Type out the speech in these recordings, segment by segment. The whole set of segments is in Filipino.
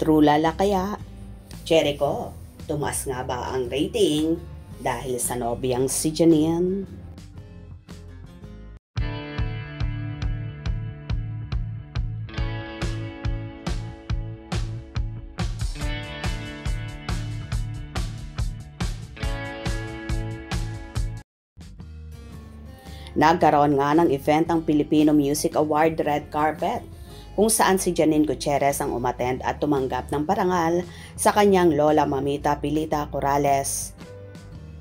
True lala kaya? Jericho, tumaas nga ba ang rating dahil sa nobyang si Janine? Nagkaroon nga ng event ang Filipino Music Award Red Carpet kung saan si Janine Gutierrez ang umattend at tumanggap ng parangal sa kanyang lola Mamita Pilita Corrales,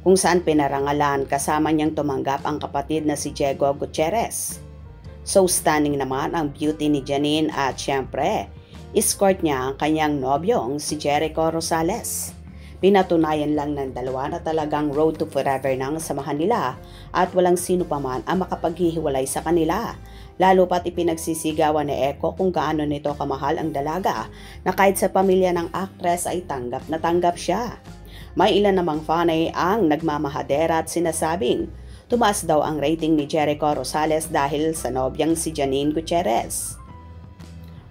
kung saan pinarangalan kasama niyang tumanggap ang kapatid na si Diego Gutierrez. So stunning naman ang beauty ni Janine at syempre, escort niya ang kanyang nobyong si Jericho Rosales. Pinatunayan lang ng dalawa na talagang road to forever nang samahan nila at walang sino pa man ang makapaghihiwalay sa kanila. Lalo pat ipinagsisigawan ni Eko kung gaano nito kamahal ang dalaga na kahit sa pamilya ng actress ay tanggap na tanggap siya. May ilan namang fanay ang nagmamahadera at sinasabing tumaas daw ang rating ni Jericho Rosales dahil sa nobyang si Janine Gutierrez.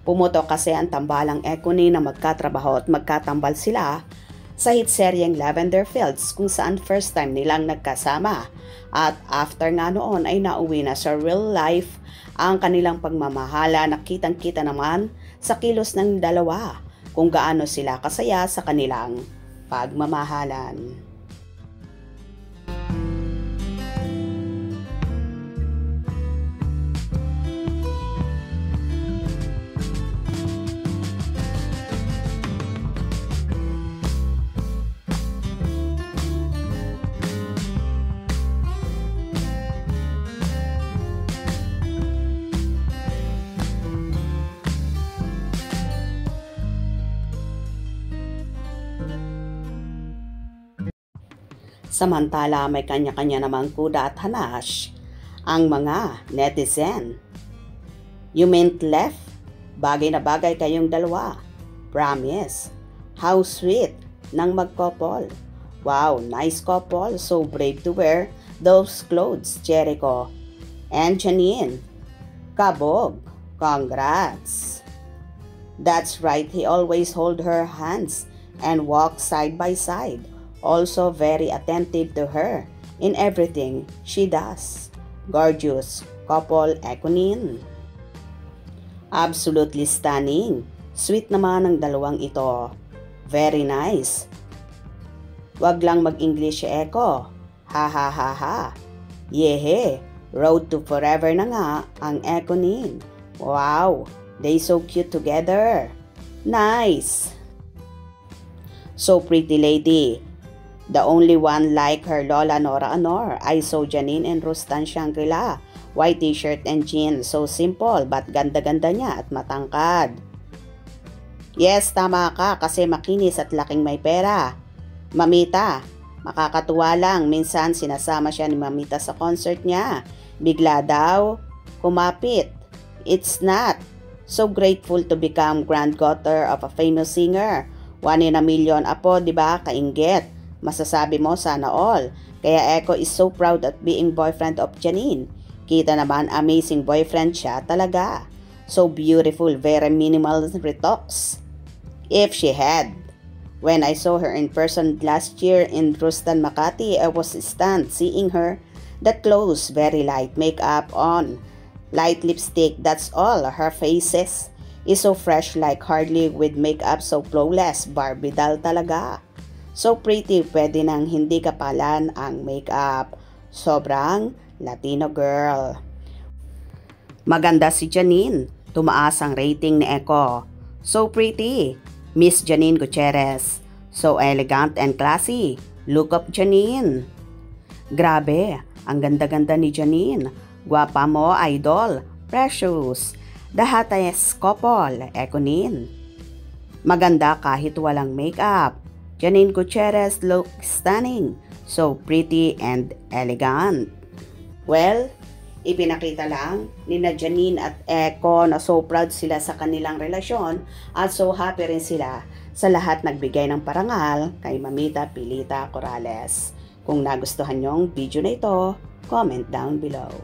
Pumutok kasi ang tambalang Eko ni na magkatrabaho at magkatambal sila sa hit seryeng Lavender Fields kung saan first time nilang nagkasama at after nga noon ay nauwi na sa real life ang kanilang pagmamahala na kitang-kita naman sa kilos ng dalawa kung gaano sila kasaya sa kanilang pagmamahalan. Samantala may kanya-kanya namang kuda at hanash ang mga netizen. You meant left? Bagay na bagay kayong dalawa. Promise. How sweet ng mag-couple. Wow, nice couple. So brave to wear those clothes, Jericho and Janine. Kabog. Congrats. That's right, he always hold her hands and walk side by side. Also very attentive to her in everything she does. Gorgeous couple, Ekonin. Absolutely stunning. Sweet naman ang dalawang ito. Very nice. Wag lang mag-English si Eko. Ha ha ha ha. Yehe, road to forever na nga ang Ekonin. Wow, they so cute together. Nice. So pretty lady. The only one like her Lola Nora Honor. I saw Janine and Rustan Shangri-La. White t-shirt and jeans. So simple but ganda-ganda niya at matangkad. Yes, tama ka kasi makinis at laking may pera. Mamita, makakatuwa lang. Minsan sinasama siya ni Mamita sa concert niya. Bigla daw, kumapit. It's not. So grateful to become granddaughter of a famous singer. 1 in a million apo, diba? Kainggit. Masasabi mo sana all. Kaya Eko is so proud at being boyfriend of Janine. Kita naman amazing boyfriend siya talaga. So beautiful, very minimal retox. If she had. When I saw her in person last year in Rustan, Makati, I was stunned seeing her. That clothes, very light makeup on. Light lipstick, that's all. Her faces is so fresh like hardly with makeup, so flawless. Barbie doll talaga. So pretty, pwede nang hindi kapalan ang makeup. Sobrang Latino girl. Maganda si Janine. Tumaas ang rating ni Eko. So pretty. Miss Janine Gutierrez. So elegant and classy. Look up Janine. Grabe, ang ganda-ganda ni Janine. Guwapa mo, idol. Precious. The hottest couple, Ekonin. Maganda kahit walang makeup. Janine Gutierrez looks stunning, so pretty and elegant. Well, ipinakita lang ni Janine at Eko na so proud sila sa kanilang relasyon at so happy rin sila sa lahat nagbigay ng parangal kay Mamita Pilita Corrales. Kung nagustuhan nyo ang video na ito, comment down below.